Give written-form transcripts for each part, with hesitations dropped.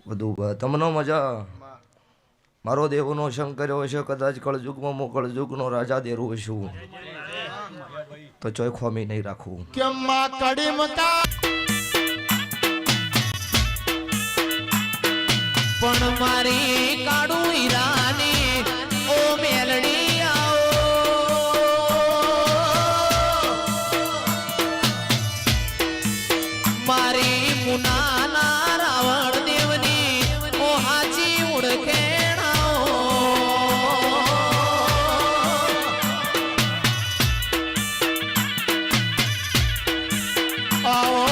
બધું તમનો મજા મારો દેવનો શંકર હશે કદાચ કળજુગમાં હું કળજુગનો રાજા દેરું છું તો ચોય ખોમી નહીં રાખું પણ મારી કાળું હીરાની ઓ મેલડી આવો મારી મુનાના રાવણ દેવની ઓ હાચી ઉડખેણાઓ આવો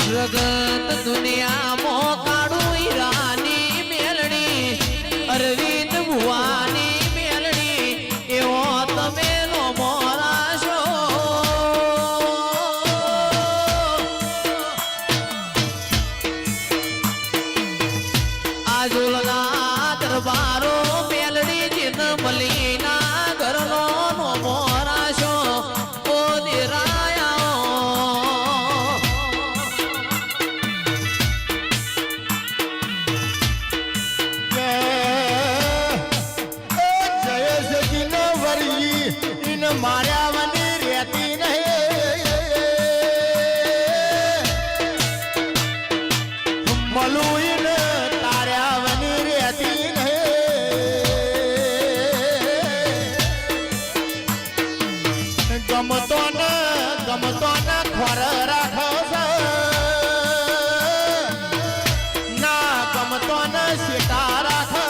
જગત દુનિયામાં કાળું હીરાની મેલડી અરવિંદ ભુવાની મેલડી એવો તમે નો મોરાશો આજુલના દરબારો મેલડી જીન મલીના ઘરનો નો મોરાશો ઓ દેરાયા માર્યા વની રહેતી નહીં મલુઈન તાર્યા વની રહેતી નહીં ગમતો ન ખોર રાખો ના ગમતો ન સીતા રાખો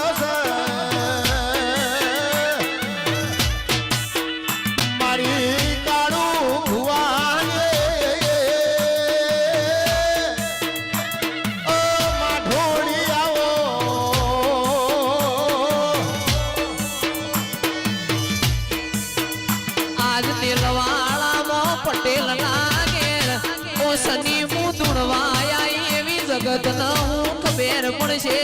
પટેલ નાગેર ઓ સની મુદુણવાયા એવી જગત ન હું ખબર પડશે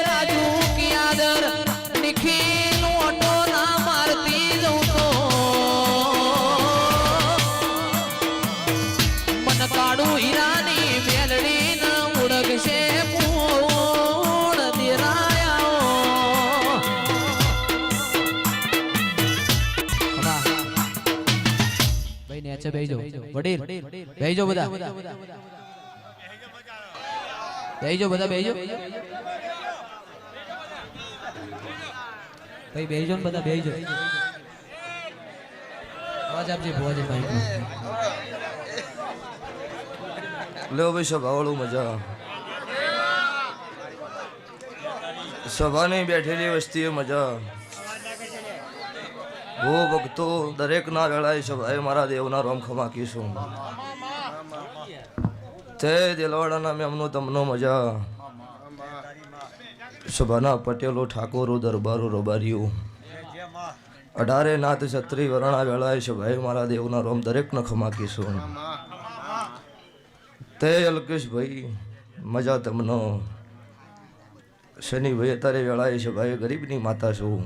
રાજુ કિયાદર નિખિલ ઓટો ના મારતી જઉં તો મન કાળું હીરાની મેલડી ન ઉડકશે બેજો વડીલ બેજો બધા બેજો બધા બેજો ભાઈ બેજો ને બધા બેજો અવાજ આપજે ભોજ માઈક લે ભાઈ સભાવાળું મજા સભાની બેઠેલી વસ્તીએ મજા હો ભક્તો દરેક ના વેળાએ સભાએ મારા દેવના રોમ ખમાકીશું તે દેલવાડાના મેમનો તમનો મજા સભાના પટેલો ઠાકોરો દરબારો રબારીઓ 18 નાથ છત્રી વર્ણા વેળાએ સભાએ મારા દેવના રોમ દરેકને ખમાકીશું તે અલ્કેશભાઈ મજા તમનો શનિભાઈ અત્યારે વેળાએ સભાએ ગરીબની માતા છું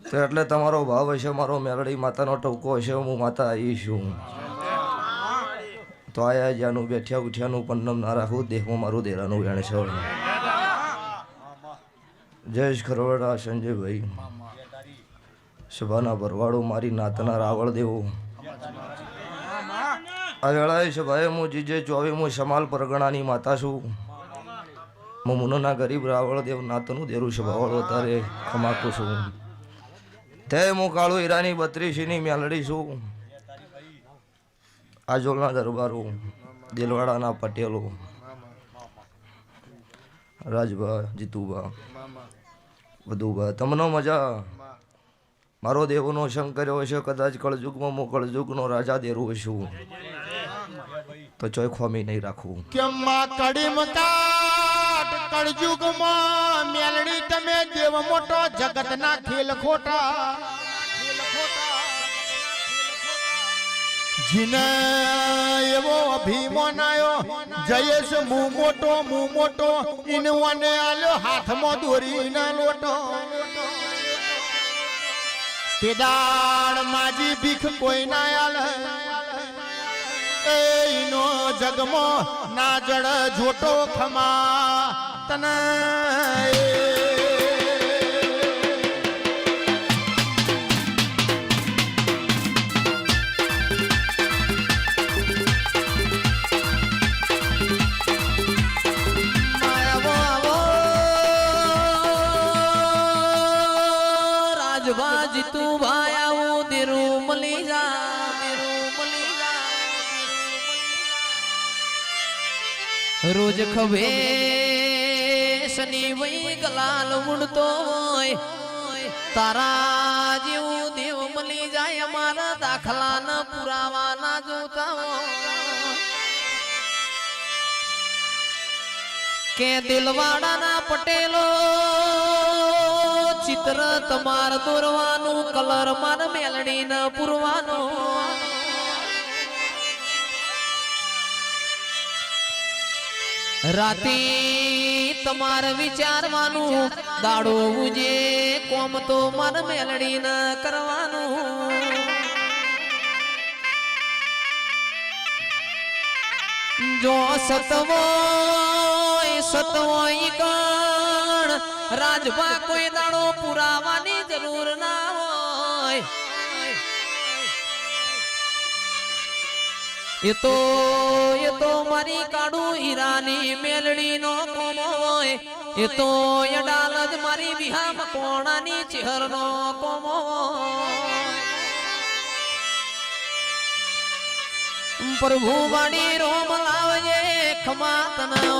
તો એટલે તમારો ભાવ હશે મારો મેલડી માતાનો ટોકો હશે હું માતા આવી છું તો આયા જ્યાંનું બેઠ્યા ઉઠ્યાનું પન્નમ ના રાખું દેહમાં મારું દેરાનું વેણ છે જયેશ ખરોડા સંજયભાઈ સભાના ભરવાડો મારી નાતના રાવળ દેવો આ વેળાએ સભાએ હું જીજે 24 હું સમાલ પરગણાની માતા છું હું મુનોના ગરીબ રાવળ દેવ નાતનું દેરું સભાવાળો તારે ખમાકું છું તે હું કાળું હીરાની 32ની મેલડી છું આજોલના દરબારો દિલવાડાના પટેલો રાજભા જીતુભા બધુભા તમને મજા મારો દેવનો સંગ કર્યો હશે કદાચ કળજુગમાં હું કળજુગનો રાજા દેરું છું તો ચોય ખોમી નહીં રાખવું કેમ માં કડીમ કાટ કળજુગમાં મેલડી તમે દેવ મોટો જગતના ખેલ ખોટા જીને એવો અભિમાન આયો જયેશ મું મોટો ઇનવાને આલ્યો હાથમાં દોરીના લોટો તેદાળ માજી ભીખ કોઈ ના આલે એનો જગમો ના જડ જોટો ખમા તને રાજભા જીતુભાઈ આવું દેરું મળી જા રોજ ખભે શનિ વઈ ગલાલ ઉડતો હોય તારા જેવું દેવ મળી જાય અમારા દાખલા ના પુરાવા ના જોતા હોય કે દિલવાડા ના પટેલો ચિત્ર તમાર દોરવાનું કલર માર મેલડી ન પુરવાનો રાતી તમાર વિચારવાનું દાડો ઉજે કોમ તો મન મેલડી ન કરવાનું જો સતવોય કણ રાજભા કોઈ દાડો પુરાવાની જરૂર ના હોય એ તો મારી કાઢું હીરાની મેલડી નો કોમો હોય એ તો અડાલ જ મારી વિહા મકોણાની ચહેર નો કોમો પ્રભુ વાણી રોમ લાવજે ખમા તનો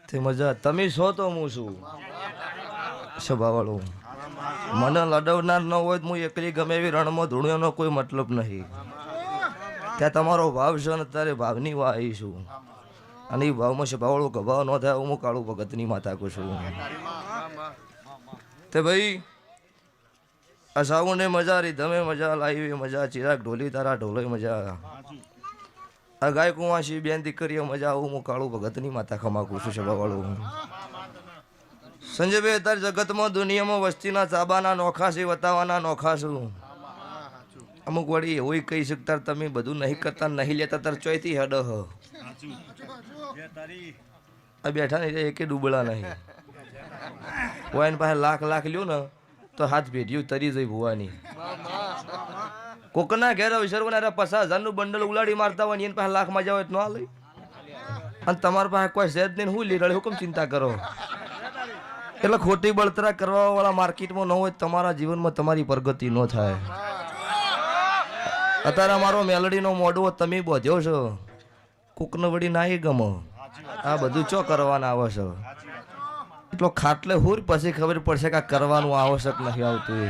તે મજા તમે છો તો હું છું સ્વભાવવાળો મને લડવનાર ન હોય તો હું એકલી ગમે એવી રણમાં ધૂણ્યોનો કોઈ મતલબ નહીં ત્યાં તમારો ભાવ છે ને તારે ભાવની વાહી છું અને એ ભાવમાં સ્વભાવવાળો ગભાવ ન થાય હું કાળું ભગતની માતા કહું છું તે ભાઈ આ સાઉને મજા રીધમે મજા લાવી મજા ચિરાગ ઢોલી તારા ઢોલોય મજા આ ગાય કુંવાસી બેન દીકરીઓ મજા આવું હું કાળું ભગતની માતા ખમાકું છું સ્વભાવવાળું સંજયભાઈ અત્યારે જગતમાં દુનિયામાં વસ્તીના ચાબાના નોખા છે વતાવાના નોખા છું અમુક વળી એવું કહી શકતા તમે બધું નહીં કરતા નહીં લેતા તાર ચોયથી હેડ હ આ બેઠા નહીં એકે ડૂબળા નહીં કોઈ પાસે લાખ લ્યો ને તો હાથ ભેટ્યું તરી જઈ ભુવાની કોકના ઘેર વિસરવાના 50,000 નું બંડલ ઉલાડી મારતા હોય ને એની પાસે લાખ માં જાવ ન લઈ, અને તમારા પાસે કોઈ સેજ નહીં હું લીરડે હુકમ ચિંતા કરો. એટલે ખોટી બળતરા કરવા વાળા માર્કેટમાં ન હોય તમારા જીવનમાં તમારી પ્રગતિ ન થાય. અત્યારે મારો મેલડીનો મોઢો તમે બોધ્યો છો, કોકને વળી નાઈ ગમો, આ બધું ચો કરવાના આવે છે. એટલો ખાટલે હુર પછી ખબર પડશે કે આ કરવાનું આવશ્યક નથી આવતું.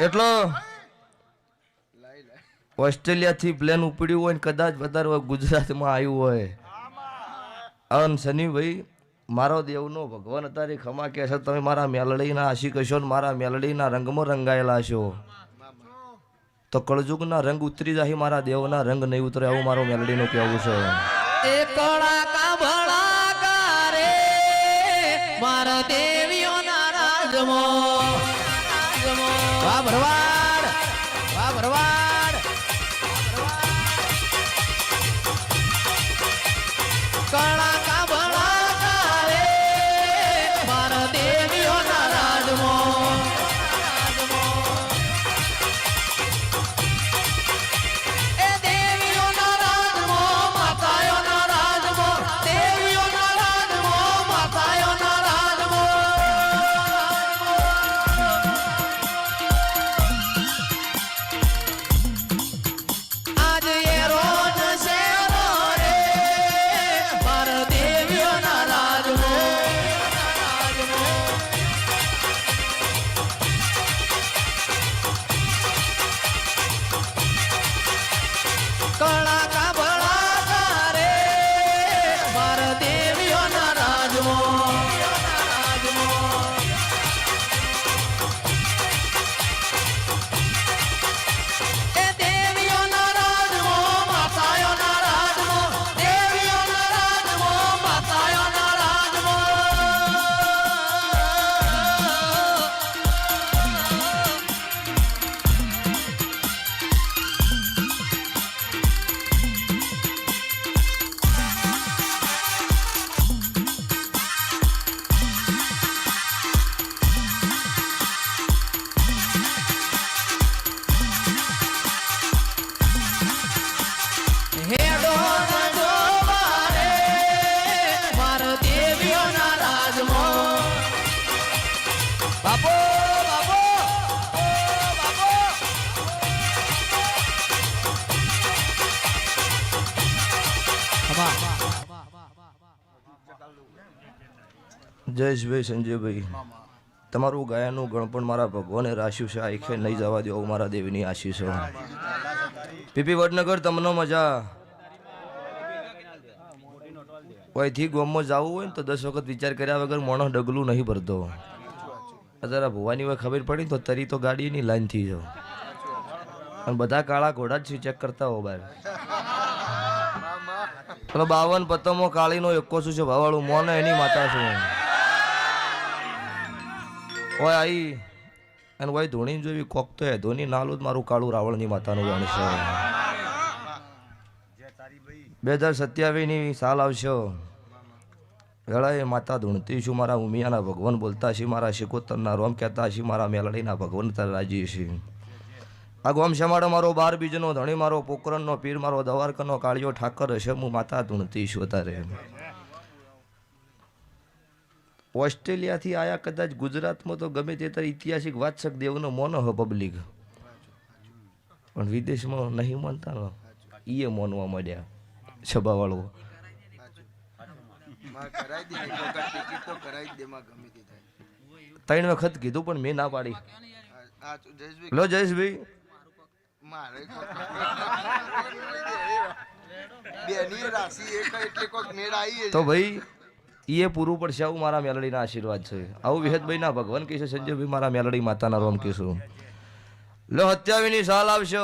એટલો ઓસ્ટ્રેલિયાથી પ્લેન ઉપડ્યું હોય ને કદાચ વધારે ગુજરાતમાં આવ્યું હોય, અન શનિભાઈ મારો દેવનો ભગવાન અત્યારે ખમા કે છે તમે મારા મેલડીના આશિક છો ને મારા મેલડીના રંગમાં રંગાયેલા છો, તો કળજુગના રંગ ઉતરી જાય, મારા દેવના રંગ નહીં ઉતરે, આવું મારો મેલડીનું કહેવું છે. એ કળા ભળા રે મારા દેવીઓના રાજમાં વાહ ભરવાડ વાહ ભરવાડ કળા ભળા રે મારા દેવીઓના રાજમાં એ દેવીઓના રાજમાં માતાઓના રાજમાં દેવીઓના રાજમાં માતાઓના રાજમાં આજ એ રોજ શેરો રે મારા દેવીઓના રાજમાં કળા ભળા રે મારા દેવીઓના રાજમાં એ દેવીઓના રાજમાં માતાઓના રાજમાં દેવીઓના રાજમાં માતાઓના રાજમાં હેડો જોવા રે મારા દેવીઓના રાજમાં બાપો બાપો બાપો જયેશભાઈ સંજયભાઈ તમારું ગાયનનું ગણ પણ મારા ભગવાને રાખ્યું છે, આખે નહીં જવા દો મારા દેવીની આશીષ છે. પીપી વડનગર તમને મજા કોઈથી ગોમમાં જવું હોય ને તો 10 વખત વિચાર કર્યા વગર માણસ ડગલું નહીં ભરતો. જરા ભુવાની હોય ખબર પડી તો તરી તો ગાડીની લાઈન થઈ જાવ, અને બધા કાળા ઘોડા જ ચેક કરતા હો બહાર. પેલો 52 પતંગો કાળીનો 21 છે ભાવાળું મોને એની માતા છું ઓય આઈ અને ભાઈ ધોણી જોઈ કોક તો હે ધોની નાલું જ મારું કાળું રાવણની માતાનું ગણ છે. 2027 ની સાલ આવશે વેળાએ માતા ધૂણતી છું, મારા ઉમિયાના ભગવાન બોલતા છે, મારા શિકોતરના રોમ કહેતા છે, મારા મેલડીના ભગવાન તાર રાજી છે. આ ગોમ શમાડો મારો 12 બીજનો ધણી મારો પોકરણનો પીર મારો દવારકનો કાળિયો ઠાકર હશે, હું માતા ધૂણતી છું. તારે ઓસ્ટ્રેલિયાથી આયા કદાચ ગુજરાતમાં તો ગમે તે તારી ઐતિહાસિક વાચક દેવનો મોનો હો પબ્લિક, પણ વિદેશમાં નહીં માનતા ને એ માનવા માંડ્યા છબાવાળો. ત્રણ વખત કીધું પણ મેં ના પાડી. લો જયેશભાઈ તો ભાઈ એ પૂરું પડશે, આવું મારા મેલડીના આશીર્વાદ છે. આવું વિહતભાઈ ના ભગવાન કહેશે, સંજયભાઈ મારા મેલડી માતાના રોમ કહેશું. લો 27 સાલ આવશે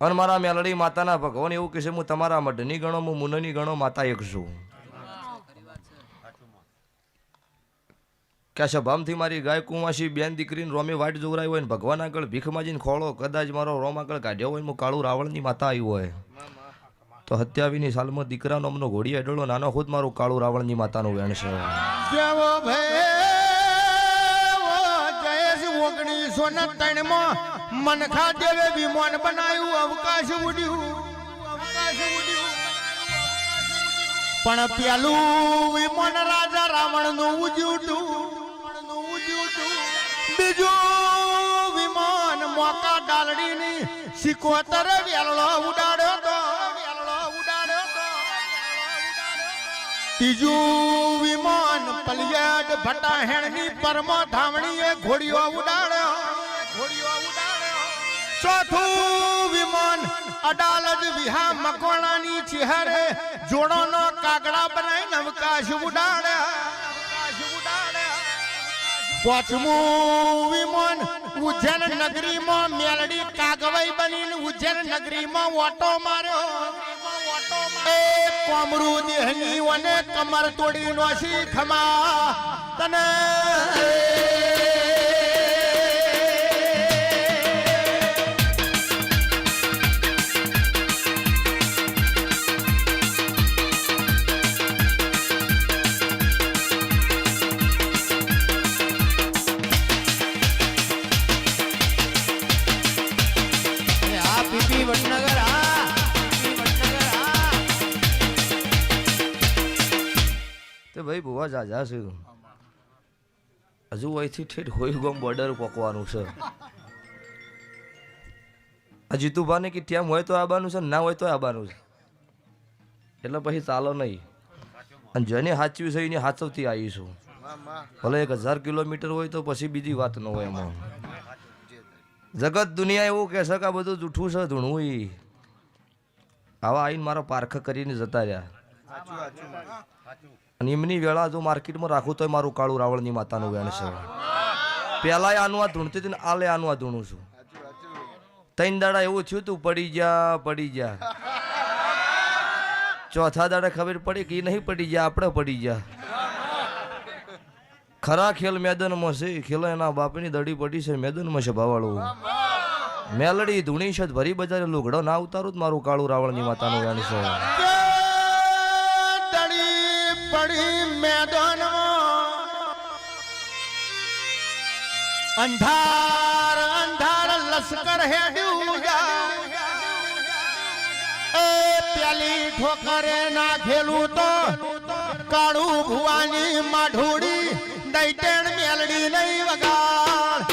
અને મારા મેલડી માતાના ભગવાન એવું કહેશે હું તમારા મઢની ગણો હું મુનની ગણો માતા એક છું. કે સભામથી મારી ગાય કુંવાસી બેન દીકરીને રોમે વાટ જોવરાઈ હોય ને ભગવાન આગળ ભીખ માજીને ખોળો કદાચ મારો રોમ આગળ કાઢ્યો હોય હું કાળું રાવણની માતા આવ્યું હોય તો 27 સાલમાં દીકરાનો અમનો ઘોડી અડળો નાનો ખુદ મારું કાળું રાવણની માતાનું વેણ છે. જયેશ 19 1903 માં મનખા દેવે વિમાન બનાવ્યું, અવકાશ ઉડ્યું. પણ પેલું વિમાન રાજા રાવણ નું ઉજ્યું. બીજું વિમાન મોકા ડાલડી ની 75 વેલડો ઉડાડ્યો તો. ત્રીજું વિમાન પલિયાડ ભટાહેણ ની પરમો ધામણીએ ઘોડીઓ ઉડાડ્યો. ચોથું વિમાન અડાલજ વિહા મકવાણાની ચહેરે જોડોનો કાગડા બનાવીને અવકાશ ઉડાડ્યા. પાંચમું વિમાન ઉજ્જૈન નગરીમાં મેલડી કાગવાઈ બનીને ઉજ્જૈન નગરીમાં ઓટો માર્યો. એ કોમરૂ દેહની અને કમર તોડી નોસી ખમા તને. તે ભાઈ બુવા જાજા છે, હજુ અહીંથી ઠેઠ હોય ગમ બોર્ડર પોકવાનું છે. આ જીતુભાને કે ત્યાં હોય તો આવવાનું છે, ના હોય તો આવવાનું છે, એટલે પછી ચાલો નહીં. અને જેને સાચવ્યું છે એને સાચવતી આવીશું. ભલે 1000 કિલોમીટર હોય તો પછી બીજી વાત ન હોય. એમાં જગત દુનિયા એવું કહેશે કે આ બધું જૂઠું છે, ધૂણવું. આવા આવીને મારા પારખ કરીને જતા રહ્યા. અને એમની વેળા જો માર્કેટમાં રાખું તો મારું કાળું રાવળની માતાનું વેણ છે. પેલા આનું આ ધૂણતી હતી ને આલે આનું આ ધૂણું છું. 3 દાડા એવું થયું તું પડી જા. ચોથા દાડા ખબર પડી કે નહીં પડી ગયા, આપણે પડી ગયા. ખરા ખેલ મેદાનમાં છે, ખેલો એના બાપની દડી પડી છે મેદાનમાં છે ભાવાળું. મેલડી ધૂણી છે ભરી બજારે લુગડો ના ઉતારું મારું કાળું રાવળની માતાનું વેણ છે. પડી મેદાનમાં અંધાર અંધાર લશ્કર હેડ્યું જાય. એ પેલી ઠોકરે નાખેલું તો કાળું ભુવાની માઢોડી દૈટેણ મેલડી નહીં વગાડ.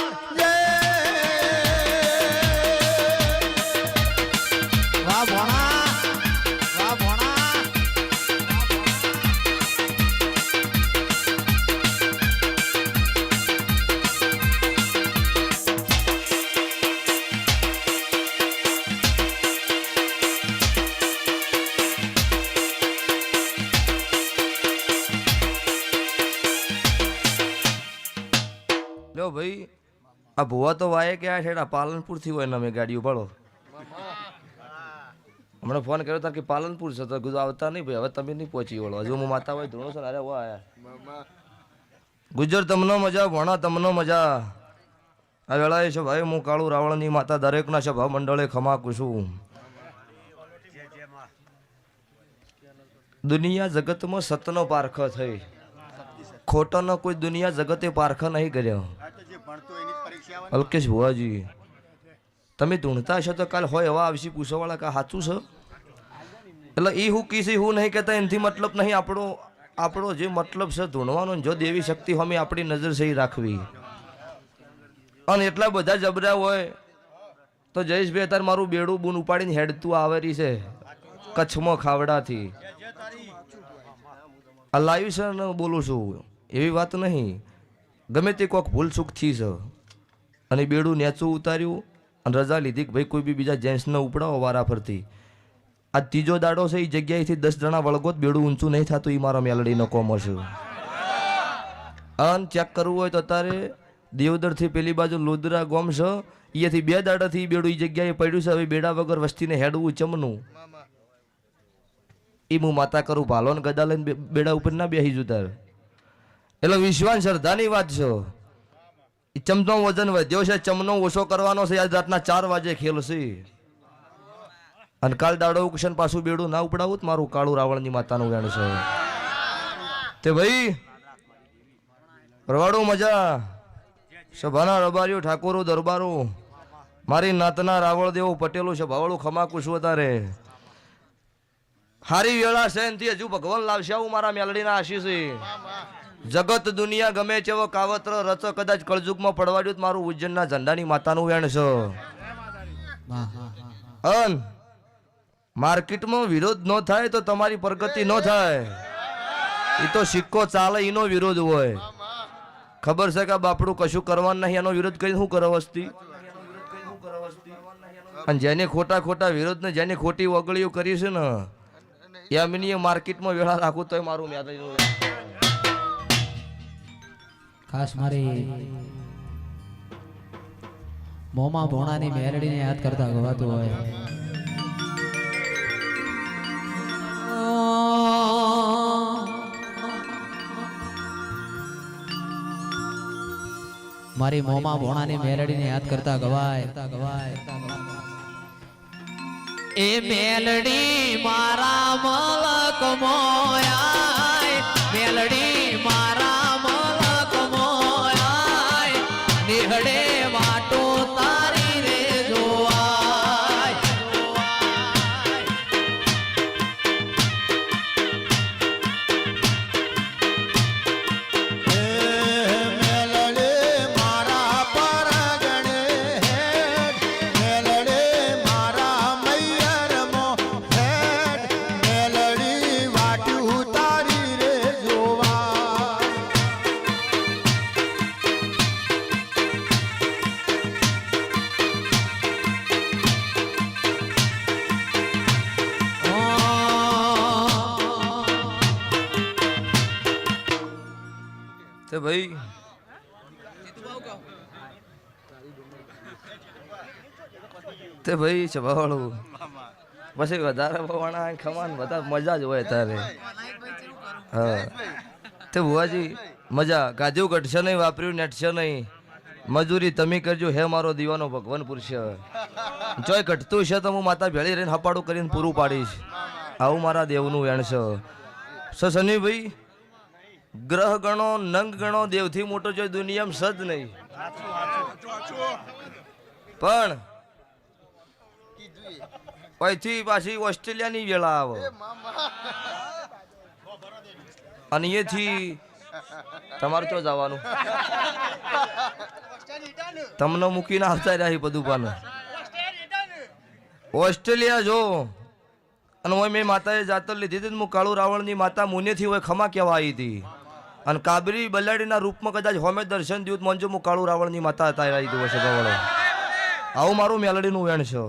વાહ ભોણા, વાહ ભોણા. ભાઈ આ ભુવા તો વાય ક્યાં છે, પાલનપુર થી હોય ને અમે ગાડીઓ ભાડો. હમણાં ફોન કર્યો હતા કે પાલનપુર છે તો કીધું આવતા નહીં ભાઈ, હવે તમે નહીં પહોંચી વળો. હજુ હું માતા હોય ધૂણો છે. અરે વા આયા ગુજર તમને મજા, ભણા તમને મજા. આ વેળાએ છે ભાઈ હું કાળું રાવળની માતા દરેકના સભા મંડળે ખમાકું છું. દુનિયા જગતમાં સતનો પારખો થઈ, ખોટાનો કોઈ દુનિયા જગતે પારખો નહીં કર્યો. અલ્કેશ ભુવાજી તમે ધૂણતા હશો તો કાલ હોય એવા આવશે પૂછવાવાળા કે સાચું છે. એટલે એ હું કીશ હું નહીં કહેતા, એનાથી મતલબ નહીં. આપણો જે મતલબ છે ધૂણવાનો, જો દેવી શક્તિ અમે આપણી નજર સહી રાખવી. અને એટલા બધા જબરા હોય તો જયેશભાઈ અત્યારે મારું બેડું બૂન ઉપાડીને હેડતું આવેરી છે કચ્છમાં ખાવડાથી. આ લાઈવ છે ને બોલું છું, એવી વાત નહીં. ગમે તે કોઈક ભૂલ ચૂક થી છે અને બેડું નેચું ઉતાર્યું અને રજા લીધી કે ભાઈ કોઈ બી બીજા જેન્ટ્સને ઉપડાવો વારા ફરતી. આ ત્રીજો દાડો છે, એ જગ્યાએથી 10 જણા વળગો બેડું ઊંચું નહીં થતું. એ મારો મેલડીનો કોમો છે. અને ચેક કરવું હોય તો અત્યારે દેવદરથી પેલી બાજુ લોદરા ગોમ છે, અહીંયાથી 2 દાડાથી બેડું એ જગ્યાએ પડ્યું છે. હવે બેડા વગર વસ્તીને હેડવું ચમનું. એ હું માતા કરું ભાલો ને ગદા લઈને બેડા ઉપર ના બેસી જુતાર. એટલે વિશ્વાસ શ્રદ્ધાની વાત છે. ચમનો વજન વધ્યો છે, ચમનો ઓછો કરવાનો છે. આજ રાતના 4 વાગે ખેલ છે. અને કાલ દાડો ઉકશન પાછું બેડું ના ઉપડાવું મારું કાળું રાવળની માતાનું વેણ છે. તે ભાઈ રવાડો મજા સભાના રબારીઓ ઠાકોરો દરબારો મારી નાતના રાવળ દેવો પટેલો સભાવાળું ખમાકું છું તારે હારી વેળા સૈનથી હજુ ભગવાન લાવશે આવું મારા મેલડીના આશીષ જગત દુનિયા ગમે તેવો કાવત્ર રચ કદાચ કળજુગમાં પડવાડ્યું તો મારું ઉજ્જૈનના ઝંડાની માતાનું વેણ છે અન માર્કેટમાં વિરોધ ન થાય તો તમારી પ્રગતિ ન થાય એ તો સિક્કો ચાલે એનો વિરોધ હોય ખબર છે કે બાપડું કશું કરવાનું નહીં એનો વિરોધ કરીને શું કરે વસ્તી અને જેને ખોટા ખોટા વિરોધ ને જેને ખોટી વગળીઓ કરી છે ને એમની માર્કેટમાં વેળા રાખું તો મારું મેં ખાસ મારી મોમાં ભોણાની મેલડીને યાદ કરતા ગવાતું હોય મારી મોમાં ભોણાની મેલડીને યાદ કરતા ગવાય એ મેલડી મારા મલક મોયાય મેલડી મારા મલક મોયાય નિહડે વાટો તારી રે જોવાય મેલડે મારા પરગણે હેડ મેલડે મારા મૈયરમો હેડ મેલડી વાટ્યું તારી રે જોવા તે ભાઈ તે ભાઈ સભાવાળું પછી વધારે ભવાણા ખમાન બધા મજા જ હોય તારે હા તે ભુવાજી મજા ગાજુ ઘટશે નહીં વાપર્યું નેટશે નહીં મજૂરી તમે કરજો હે મારો દીવાનો ભગવાન પુરુષ જોય ઘટતું છે તો હું માતા ભેળી રહીને હપાડું કરીને પૂરું પાડીશ આવું મારા દેવનું વેણ છે સનીભાઈ ગ્રહ ગણો નંગ ગણો દેવથી મોટો જો દુનિયામાં સદ નહીં પણ અહીંથી પાછી ઓસ્ટ્રેલિયાની વેળા આવે અને એથી તમારે તો જવાનું તમને મૂકીને આવતા રહ્યા બધું પાને ઓસ્ટ્રેલિયા જો અને હોય મેં માતાએ જાતર લીધી હતી હું કાળુ રાવણની માતા મુનેથી હોય ખમા કહેવા આવી હતી અને કાબરી બલાડીના રૂપમાં કદાચ હોમે દર્શન દ્યું મંજો હું કાળુ રાવણની માતા હતા આવી હતી હશે ગવડો આવું મારું મેલડીનું વેણ છે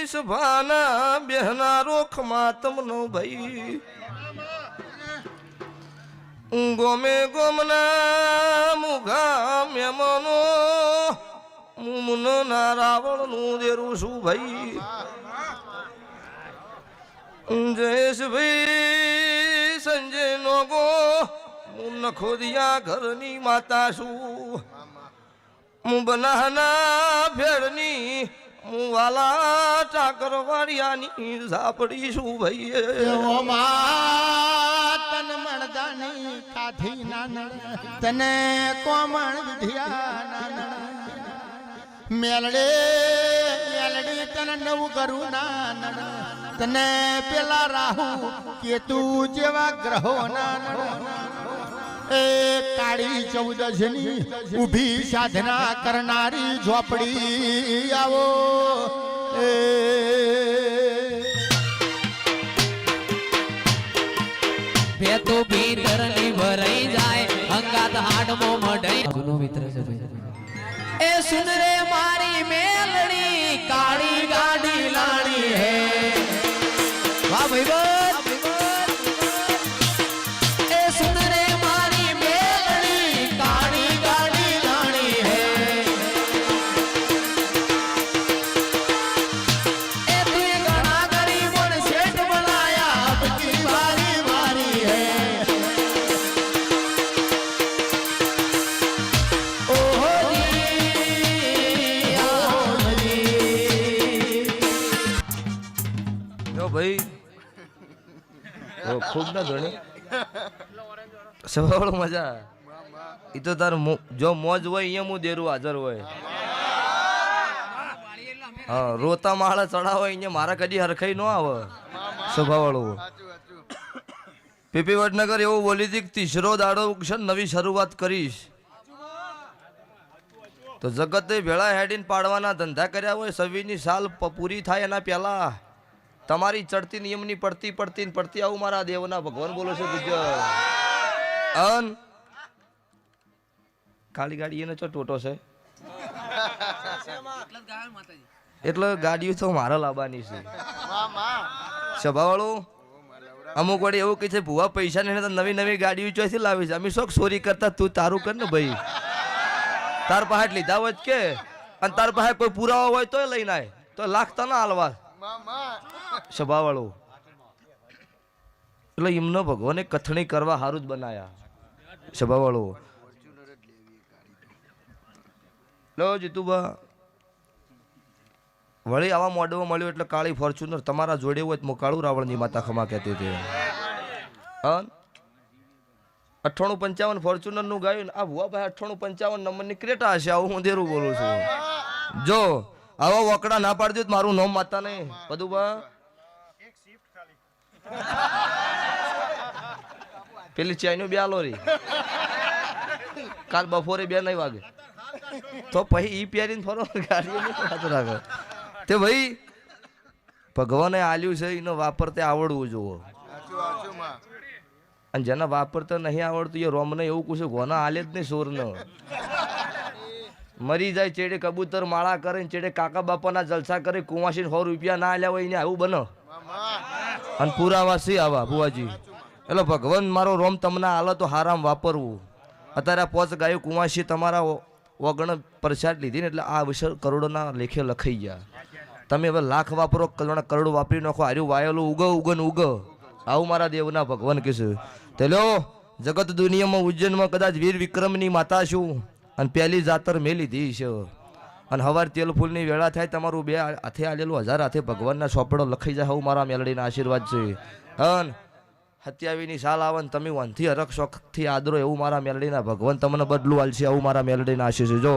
સભાના બેહના રોખમાં તમનો ભાઈ ગોમે ગોમના મુઘા મેમનો મુમનો ના રાવણ નું દેરું છું ભાઈ જયેશભાઈ સંજય નો ગો હું નખોદિયા ઘરની માતા છું હું બનાના ભેળની હું વાલા ટાકર વાળિયાની ઝાપડી છું ભાઈ તન મળદાની કાઠી નાનડ તને કોમણ વિધિયા નાનડ મેલડે મેલડી તને નવું કરું નાનડ તને પેલા રાહુ કેતુ જેવા ગ્રહો નાનડ એ કાળી 14 ની ઊભી સાધના કરનારી ઝોપડી આવો એ ભેતો ભીતરની ભરાઈ જાય અંગાત હાડમો મઢાઈ જૂનો મિત્ર છે ભાઈ એ સુન રે મારી મેલડી કાળી ગાડી લાણી હે વાહ ભાઈ બોલ એ સુન રે મારી મેલડી કાળી ગાડી લાણી હે એ તું ઘણા ગરીબોન શેઠ બનાયા અબકી વારી વારી હે ઓહો જો ભાઈ ખૂબ ના ધણી સવાળો મજા એ તો તાર જો મોજ હોય અહીંયા હું દેરું હાજર હોય. હા રોતા માળા ચડાવો અહીંયા મારા કદી હરખાઈ ન આવે સ્વભાવવાળું. પીપી વડનગર એવું બોલી હતી કે તીસરો દાડો ઉગશે નવી શરૂઆત કરીશ. તો જગતે ભેળા હેડીને પાડવાના ધંધા કર્યા હોય. સવીની સાલ પૂરી થાય એના પહેલા તમારી ચડતી નિયમની પડતી આવું મારા દેવના ભગવાન બોલો છે ગુજરાત. અન કાળી ગાડી એને ચો ટોટો છે એટલે ગાડીઓ તો મારા લાવવાની છે. સભાવાળું અમુક વડે એવું કહે છે ભૂવા પૈસા નહીં તો નવી નવી ગાડીઓ ચોથી લાવી છે. અમે શોખ ચોરી કરતા તું તારું કર ને ભાઈ. તાર પાસે લીધા હોય કે અને તાર પાસે કોઈ પુરાવા હોય તોય લઈને આય તો લાખતા ના હાલવા સભાવાળું. એટલે એમનો ભગવાને કથણી કરવા સારું જ બનાયા સભાવાળું. લો જીતુબા વળી આવા મોડમાં મળ્યું એટલે કાળી ફોર્ચ્યુનર તમારા જોડે હોય તો કાળું રાવણની માતા ખમા કહેતી હતી. 9855 ફોર્ચ્યુનર નું ગાયું આ ભુવાભાઈ 9855 નંબરની ક્રેટા હશે. આવું હું દેરું બોલું છું. જો આવા વકડા ના પાડી દો મારું નામ માતા નહીં બધું બા પેલી ચાઈનું બે આલો રી કાલ બપોરે 2 નહીં વાગે તો પછી ઈ પહેરીને ફરો ગાડીઓ રાખો તે ભાઈ ભગવાને આલ્યું છે એનો વાપરતે આવડવું જોવો. અને જેને વાપરતા નહીં આવડતું એ રોમને એવું પૂછ્યું ગોના આલે જ નહીં સોરને મરી જાય ચેડે કબૂતર માળા કરે ચેડે કાકા બાપાના જલસા કરે કુંવાસી 100 રૂપિયા ના આલ્યા હોય એને આવું બનો અને પુરાવા સી આવા બુવાજી. એટલે ભગવાન મારો રોમ તમને આલે તો હારામ વાપરવું. અત્યારે 5 ગાયો કુંવાસી તમારા વગણ પ્રસાદ લીધી ને એટલે આ વિષય કરોડોના લેખે લખાઈ ગયા. તમે હવે લાખ વાપરો કરોડ વાપરી નાખો હાર્યું વાયેલું ઉગ આવું મારા દેવના ભગવાન કહેશે. તે લ્યો જગત દુનિયામાં ઉજ્જૈનમાં કદાચ વીર વિક્રમની માતા છું અને પહેલી જાતર મેં લીધી છે. અને હવાર તેલ ફૂલની વેળા થાય તમારું 2 હાથે આલેલું 1000 હાથે ભગવાનના સોપડો લખાઈ જાય. હું મારા મેલડીના આશીર્વાદ છે. અન 27ની સાલ આવે ને તમે વનથી હરખ શોખથી આદરો એવું મારા મેલડીના ભગવાન તમને બદલું આલશે. આવું મારા મેલડીના આશીર્વાદ છે. જો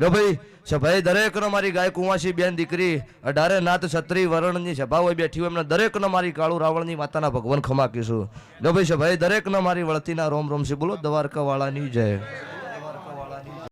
લો ભાઈ સભાઈ દરેકનો મારી ગાય કુંવાસી બેન દીકરી 18 નાત છત્રી વરણની સભા હોય બેઠી હોય એમને દરેકનો મારી કાળુ રાવણની માતાના ભગવાન ખમા કીશું. લો ભાઈ સભાઈ દરેકનો મારી વળતીના રોમ રોમ છે. બોલો દ્વારકા વાળાની જય.